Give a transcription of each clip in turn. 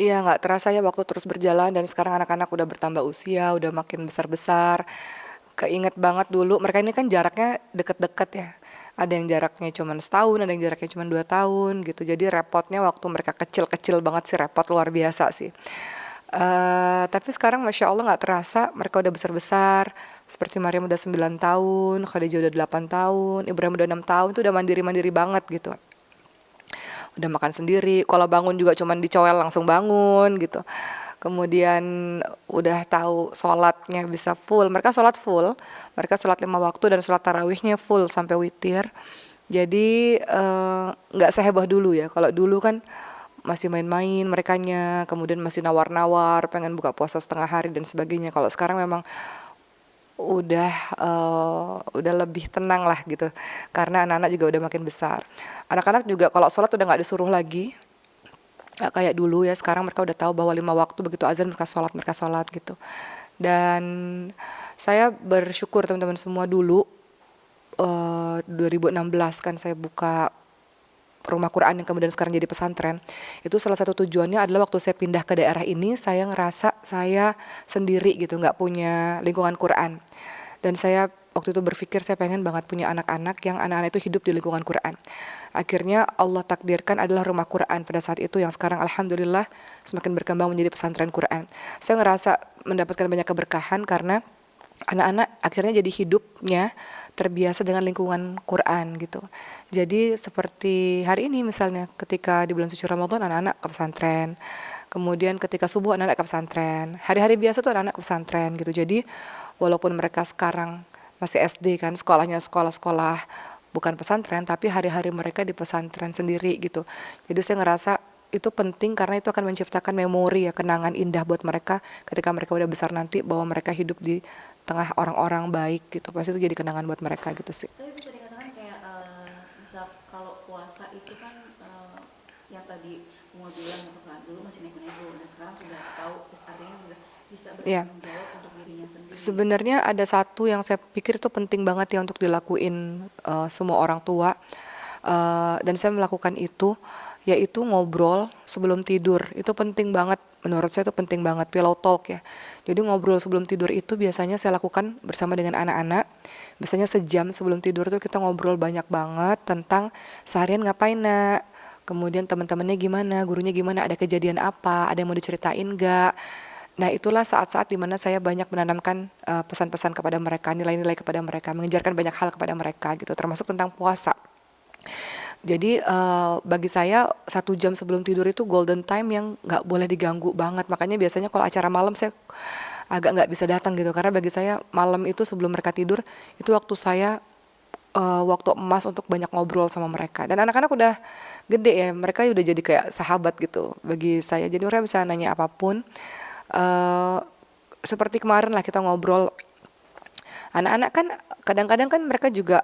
Iya, nggak terasa ya waktu terus berjalan dan sekarang anak-anak udah bertambah usia, udah makin besar-besar. Keinget banget dulu, mereka ini kan jaraknya deket-deket ya. Ada yang jaraknya cuma setahun, ada yang jaraknya cuma 2 tahun gitu. Jadi repotnya waktu mereka kecil-kecil banget sih, repot luar biasa sih. Tapi sekarang Masya Allah nggak terasa, mereka udah besar-besar. Seperti Maryam udah 9 tahun, Khadijah udah 8 tahun, Ibrahim udah 6 tahun, itu udah mandiri-mandiri banget gitu. Udah makan sendiri, kalau bangun juga cuman dicowel langsung bangun gitu. Kemudian udah tahu sholatnya bisa full, mereka sholat 5 waktu dan sholat tarawihnya full sampai witir. Jadi nggak seheboh dulu ya, kalau dulu kan masih main-main merekanya, kemudian masih nawar-nawar, pengen buka puasa setengah hari dan sebagainya. Kalau sekarang memang udah udah lebih tenang lah gitu, karena anak-anak juga udah makin besar. Anak-anak juga kalau sholat udah nggak disuruh lagi, nggak kayak dulu ya. Sekarang mereka udah tahu bahwa 5 waktu begitu azan mereka sholat gitu. Dan saya bersyukur teman-teman semua dulu 2016 kan saya buka rumah Quran yang kemudian sekarang jadi pesantren. Itu salah satu tujuannya adalah waktu saya pindah ke daerah ini, saya ngerasa saya sendiri gitu, nggak punya lingkungan Quran. Dan saya waktu itu berpikir saya pengen banget punya anak-anak yang anak-anak itu hidup di lingkungan Quran. Akhirnya Allah takdirkan adalah rumah Quran pada saat itu, yang sekarang alhamdulillah semakin berkembang menjadi pesantren Quran. Saya ngerasa mendapatkan banyak keberkahan karena anak-anak akhirnya jadi hidupnya terbiasa dengan lingkungan Quran gitu. Jadi seperti hari ini misalnya, ketika di bulan suci Ramadan anak-anak ke pesantren, kemudian ketika subuh anak-anak ke pesantren, hari-hari biasa tuh anak-anak ke pesantren gitu. Jadi walaupun mereka sekarang masih SD kan, sekolahnya sekolah-sekolah bukan pesantren, tapi hari-hari mereka di pesantren sendiri gitu. Jadi saya ngerasa itu penting karena itu akan menciptakan memori ya, kenangan indah buat mereka ketika mereka udah besar nanti, bahwa mereka hidup di tengah orang-orang baik gitu. Pasti itu jadi kenangan buat mereka gitu sih. Tapi bisa dikatakan kayak misal kalau puasa itu kan yang tadi mau bilang gitu kan, dulu masih nego-nego dan sekarang sudah tahu, artinya sudah bisa Ya, bertanggung jawab untuk dirinya sendiri. sebenarnya ada satu yang saya pikir itu penting banget ya untuk dilakuin semua orang tua. Dan saya melakukan itu, yaitu ngobrol sebelum tidur. Itu penting banget, menurut saya itu penting banget, pillow talk ya. Jadi ngobrol sebelum tidur itu biasanya saya lakukan bersama dengan anak-anak. Biasanya sejam sebelum tidur tuh kita ngobrol banyak banget tentang seharian ngapain nak, kemudian teman-temannya gimana, gurunya gimana, ada kejadian apa, ada yang mau diceritain nggak. Nah, itulah saat-saat dimana saya banyak menanamkan pesan-pesan kepada mereka, nilai-nilai kepada mereka, mengejarkan banyak hal kepada mereka gitu, termasuk tentang puasa. Jadi bagi saya 1 jam sebelum tidur itu golden time yang nggak boleh diganggu banget. Makanya biasanya kalau acara malam saya agak nggak bisa datang gitu, karena bagi saya malam itu sebelum mereka tidur itu waktu saya waktu emas untuk banyak ngobrol sama mereka. Dan anak-anak udah gede ya, mereka udah jadi kayak sahabat gitu bagi saya. Jadi mereka bisa nanya apapun. Eh, Seperti kemarin lah kita ngobrol. Anak-anak kan kadang-kadang kan mereka juga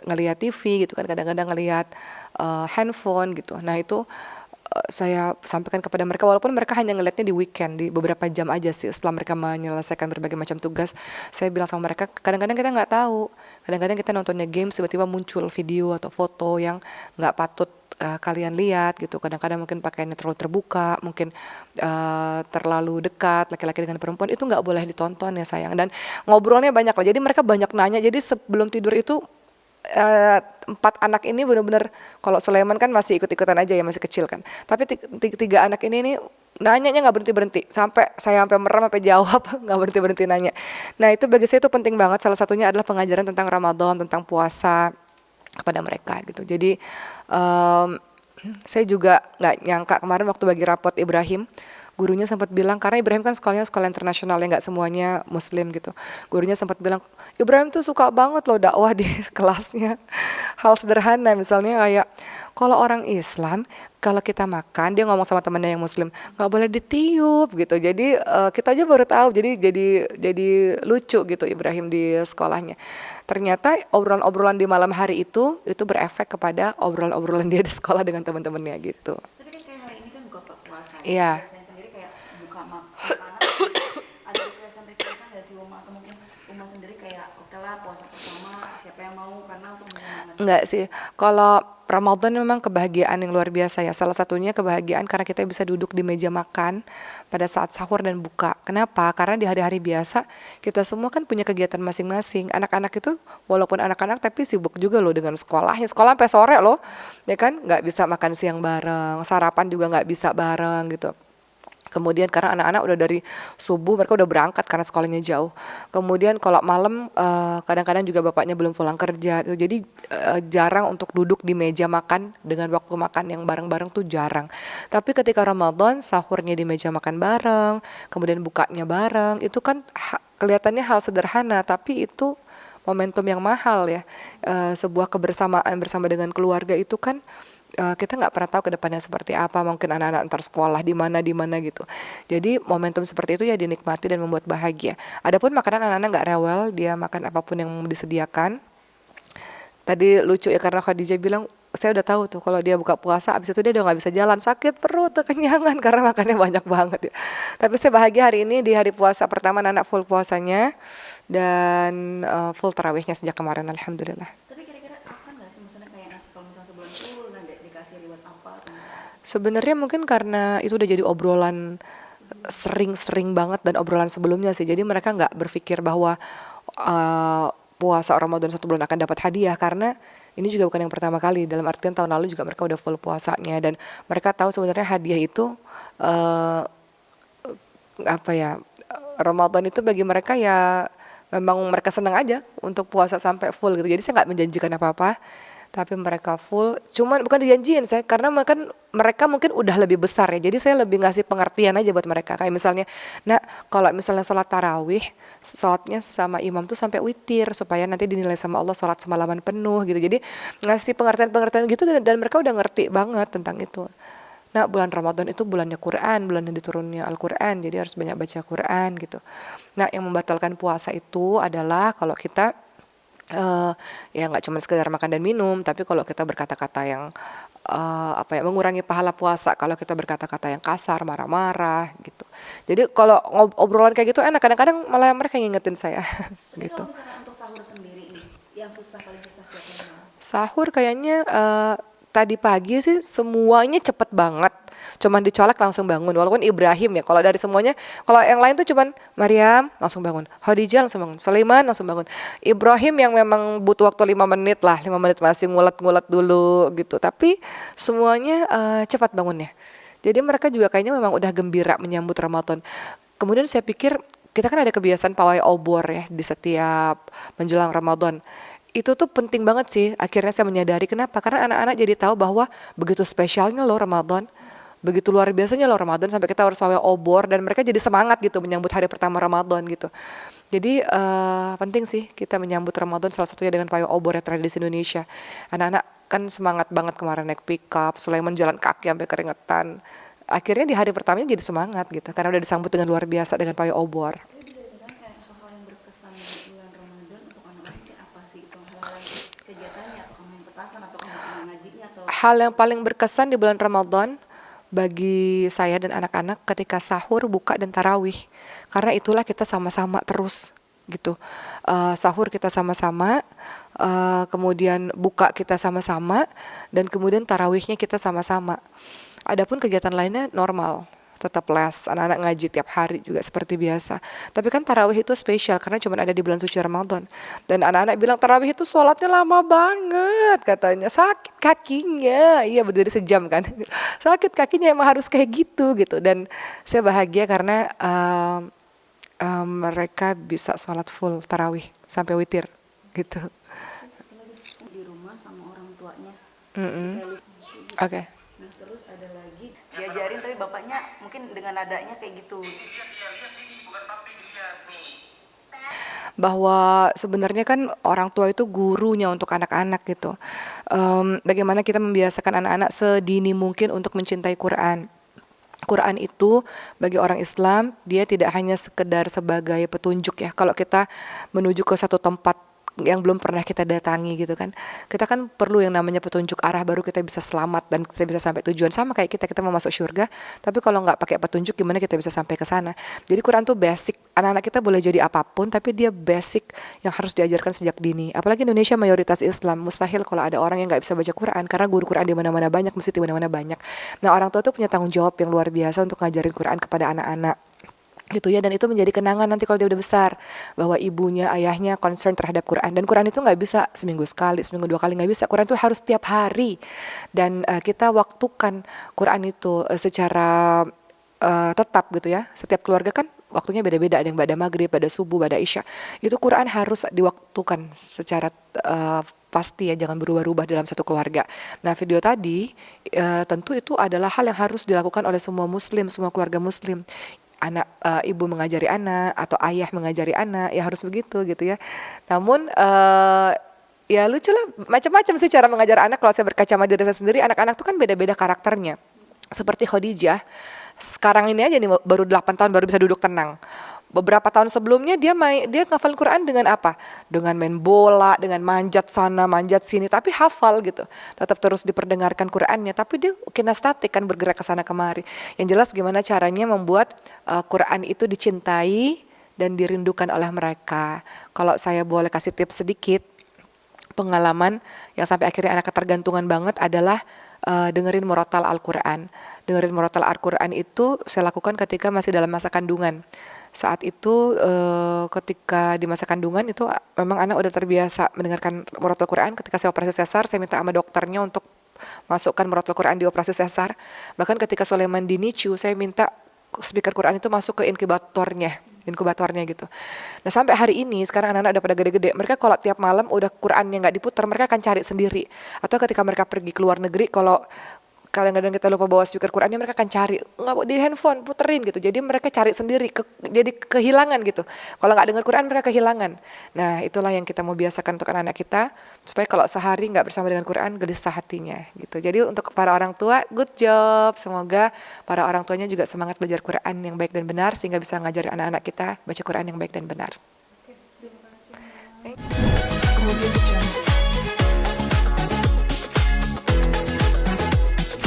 ngelihat TV gitu kan, kadang-kadang ngelihat handphone gitu. Nah itu saya sampaikan kepada mereka, walaupun mereka hanya ngelihatnya di weekend, di beberapa jam aja sih setelah mereka menyelesaikan berbagai macam tugas. Saya bilang sama mereka, kadang-kadang kita nggak tahu, kadang-kadang kita nontonnya games tiba-tiba muncul video atau foto yang nggak patut kalian lihat gitu. Kadang-kadang mungkin pakaiannya terlalu terbuka, mungkin terlalu dekat laki-laki dengan perempuan, itu nggak boleh ditonton ya sayang. Dan ngobrolnya banyak lah, jadi mereka banyak nanya. Jadi sebelum tidur itu 4 anak ini benar-benar, kalau Sulaiman kan masih ikut-ikutan aja ya, masih kecil kan. Tapi 3 anak ini nih nanyanya nggak berhenti-berhenti, sampai saya sampai merem sampai jawab nggak berhenti-berhenti nanya. Nah itu bagi saya itu penting banget. Salah satunya adalah pengajaran tentang Ramadan, tentang puasa kepada mereka gitu. Jadi um, saya juga nggak nyangka kemarin waktu bagi rapot Ibrahim, gurunya sempat bilang, karena Ibrahim kan sekolahnya sekolah internasional ya, nggak semuanya Muslim gitu. Gurunya sempat bilang, Ibrahim tuh suka banget loh dakwah di kelasnya. Hal sederhana misalnya kayak, kalau orang Islam kalau kita makan, dia ngomong sama temannya yang Muslim, nggak boleh ditiup gitu. Jadi kita aja baru tahu. Jadi lucu gitu Ibrahim di sekolahnya. Ternyata obrolan-obrolan di malam hari itu berefek kepada obrolan-obrolan dia di sekolah dengan teman-temannya gitu. Tapi kan kayak hari ini kan buka puasa ya, Iya. biasanya sendiri kayak buka makanan, ada requestan-requestan nggak rekomendasi Uma atau mungkin Uma sendiri kayak oke lah puasa bersama siapa yang mau karena untuk menyemangati. Enggak sih. Kalau Ramadan memang kebahagiaan yang luar biasa ya. Salah satunya kebahagiaan karena kita bisa duduk di meja makan pada saat sahur dan buka. Kenapa? Karena di hari-hari biasa kita semua kan punya kegiatan masing-masing. Anak-anak itu walaupun anak-anak tapi sibuk juga loh dengan sekolahnya. Sekolah sampai sore loh, ya kan? Nggak bisa makan siang bareng, sarapan juga nggak bisa bareng gitu. Kemudian karena anak-anak udah dari subuh mereka udah berangkat karena sekolahnya jauh. Kemudian kalau malam kadang-kadang juga bapaknya belum pulang kerja gitu. Jadi jarang untuk duduk di meja makan dengan waktu makan yang bareng-bareng tuh jarang. Tapi ketika Ramadan sahurnya di meja makan bareng, kemudian bukanya bareng, itu kan kelihatannya hal sederhana tapi itu momentum yang mahal ya. Sebuah kebersamaan bersama dengan keluarga itu kan kita nggak pernah tahu ke depannya seperti apa, mungkin anak-anak ntar sekolah di mana gitu. Jadi momentum seperti itu ya dinikmati dan membuat bahagia. Adapun makanan anak-anak nggak rewel, dia makan apapun yang disediakan. Tadi lucu ya karena Khadijah bilang saya udah tahu tuh kalau dia buka puasa abis itu dia udah nggak bisa jalan, sakit perut, kekenyangan karena makannya banyak banget ya. Tapi saya bahagia hari ini di hari puasa pertama anak full puasanya dan full tarawihnya sejak kemarin, alhamdulillah. Tapi kira-kira akan nggak sih maksudnya kayak ngasih kalau misalnya sebulan full nah dikasih reward apa atau enggak? Sebenarnya mungkin karena itu udah jadi obrolan sering-sering banget dan obrolan sebelumnya sih. Jadi mereka nggak berpikir bahwa puasa Ramadan 1 bulan akan dapat hadiah karena ini juga bukan yang pertama kali. Dalam artian tahun lalu juga mereka udah full puasanya dan mereka tahu sebenarnya hadiah itu uh, apa ya, Ramadan itu bagi mereka ya memang mereka senang aja untuk puasa sampai full gitu. Jadi saya nggak menjanjikan apa-apa, tapi mereka full. Cuman bukan dijanjiin saya, karena mereka mungkin udah lebih besar ya. Jadi saya lebih ngasih pengertian aja buat mereka. Kayak misalnya, nah kalau misalnya sholat tarawih, sholatnya sama imam tuh sampai witir supaya nanti dinilai sama Allah sholat semalaman penuh gitu. Jadi ngasih pengertian-pengertian gitu dan mereka udah ngerti banget tentang itu. Nah, bulan Ramadan itu bulannya Quran, bulannya diturunnya Al-Quran, jadi harus banyak baca Quran gitu. Nah, yang membatalkan puasa itu adalah kalau kita ya nggak cuma sekedar makan dan minum, tapi kalau kita berkata-kata yang apa ya, mengurangi pahala puasa, kalau kita berkata-kata yang kasar, marah-marah gitu. Jadi kalau obrolan kayak gitu enak, kadang-kadang malah mereka ngingetin saya Tapi gitu. kalau misalkan untuk sahur sendiri nih yang paling susah siapa yang mau? Sahur kayaknya tadi pagi sih semuanya cepet banget. Cuman dicolek langsung bangun. Walaupun Ibrahim ya, kalau dari semuanya, kalau yang lain tuh cuman Maryam langsung bangun, Khadijah langsung bangun, Sulaiman langsung bangun. Ibrahim yang memang butuh waktu 5 menit lah, 5 menit masih ngulet-ngulet dulu gitu. Tapi semuanya cepat bangunnya. Jadi mereka juga kayaknya memang udah gembira menyambut Ramadan. Kemudian saya pikir kita kan ada kebiasaan pawai obor ya di setiap menjelang Ramadan. Itu tuh penting banget sih. Akhirnya saya menyadari kenapa? Karena anak-anak jadi tahu bahwa begitu spesialnya loh Ramadan. Begitu luar biasanya loh Ramadan sampai kita harus pawai obor dan mereka jadi semangat gitu menyambut hari pertama Ramadan gitu. Jadi penting sih kita menyambut Ramadan salah satunya dengan pawai obor ya, tradisi Indonesia. Anak-anak kan semangat banget kemarin naik pickup, Sulaiman jalan kaki sampai keringetan. Akhirnya di hari pertamanya jadi semangat gitu karena udah disambut dengan luar biasa dengan pawai obor. Tapi bisa dikatakan kayak hal-hal yang berkesan di bulan Ramadan untuk anak-anak kayak apa sih itu hal-hal yang kegiatannya atau main petasan atau mungkin ngajinya atau Hal yang paling berkesan di bulan Ramadan bagi saya dan anak-anak ketika sahur, buka dan tarawih. Karena itulah kita sama-sama terus gitu. Sahur kita sama-sama, kemudian buka kita sama-sama, dan kemudian tarawihnya kita sama-sama. Adapun kegiatan lainnya normal, tetap les, anak-anak ngaji tiap hari juga seperti biasa. Tapi kan tarawih itu spesial karena cuma ada di bulan suci Ramadan. Dan anak-anak bilang tarawih itu sholatnya lama banget katanya. Sakit kakinya, iya berdiri sejam kan. Sakit kakinya emang harus kayak gitu gitu. Dan saya bahagia karena mereka bisa sholat full tarawih sampai witir gitu. di rumah sama orang tuanya Mm-mm. kayak Oke. nah terus ada lagi diajarin tapi bapaknya mungkin dengan nadanya kayak gitu. Bahwa sebenarnya kan orang tua itu gurunya untuk anak-anak gitu. Bagaimana kita membiasakan anak-anak sedini mungkin untuk mencintai Quran. Quran itu bagi orang Islam dia tidak hanya sekedar sebagai petunjuk ya. Kalau kita menuju ke satu tempat yang belum pernah kita datangi gitu kan. Kita kan perlu yang namanya petunjuk arah baru kita bisa selamat dan kita bisa sampai tujuan. Sama kayak kita mau masuk surga, tapi kalau nggak pakai petunjuk gimana kita bisa sampai ke sana. Jadi Quran tuh basic. Anak-anak kita boleh jadi apapun, tapi dia basic yang harus diajarkan sejak dini. Apalagi Indonesia mayoritas Islam, mustahil kalau ada orang yang nggak bisa baca Quran, karena guru Quran di mana-mana banyak, masjid di mana-mana banyak. Nah, orang tua tuh punya tanggung jawab yang luar biasa untuk ngajarin Quran kepada anak-anak gitu ya, dan itu menjadi kenangan nanti kalau dia udah besar bahwa ibunya ayahnya concern terhadap Quran. Dan Quran itu nggak bisa seminggu sekali, seminggu dua kali, nggak bisa. Quran itu harus tiap hari, dan kita waktukan Quran itu secara tetap gitu ya. Setiap keluarga kan waktunya beda-beda, ada yang pada maghrib, pada subuh, pada isya. Itu Quran harus diwaktukan secara pasti ya, jangan berubah-ubah dalam satu keluarga. Nah, video tadi tentu itu adalah hal yang harus dilakukan oleh semua muslim, semua keluarga muslim. Anak ibu mengajari anak atau ayah mengajari anak, ya harus begitu gitu ya. Namun ya lucu lah, macam-macam sih cara mengajar anak. Kalau saya berkaca sama diri saya sendiri, anak-anak tuh kan beda-beda karakternya. Seperti Khadijah, sekarang ini aja nih baru 8 tahun baru bisa duduk tenang. Beberapa tahun sebelumnya dia ngafal Quran dengan apa? Dengan main bola, dengan manjat sana, manjat sini, tapi hafal gitu. Tetap terus diperdengarkan Qurannya, tapi dia kinestatik kan, bergerak ke sana kemari. Yang jelas gimana caranya membuat Quran itu dicintai dan dirindukan oleh mereka. Kalau saya boleh kasih tips sedikit, pengalaman yang sampai akhirnya anak ketergantungan banget adalah dengerin murotal Al-Quran. Dengerin murotal Al-Quran itu saya lakukan ketika masih dalam masa kandungan. Saat itu ketika di masa kandungan itu memang anak udah terbiasa mendengarkan murotal Quran. Ketika saya operasi sesar, saya minta sama dokternya untuk masukkan murotal Quran di operasi sesar. Bahkan ketika Sulaiman di NICU, saya minta speaker Quran itu masuk ke inkubatornya gitu. Nah, sampai hari ini sekarang anak-anak udah pada gede-gede, mereka kalau tiap malam udah Qurannya nggak diputar, mereka akan cari sendiri. Atau ketika mereka pergi ke luar negeri, kalau kadang-kadang kita lupa bawa speaker Qurannya, mereka akan cari, nggak di handphone puterin gitu. Jadi mereka cari sendiri, jadi kehilangan gitu. Kalau nggak dengar Quran mereka kehilangan. Nah, itulah yang kita mau biasakan untuk anak-anak kita, supaya kalau sehari nggak bersama dengan Quran gelisah hatinya gitu. Jadi untuk para orang tua, good job. Semoga para orang tuanya juga semangat belajar Quran yang baik dan benar, sehingga bisa ngajarin anak-anak kita baca Quran yang baik dan benar.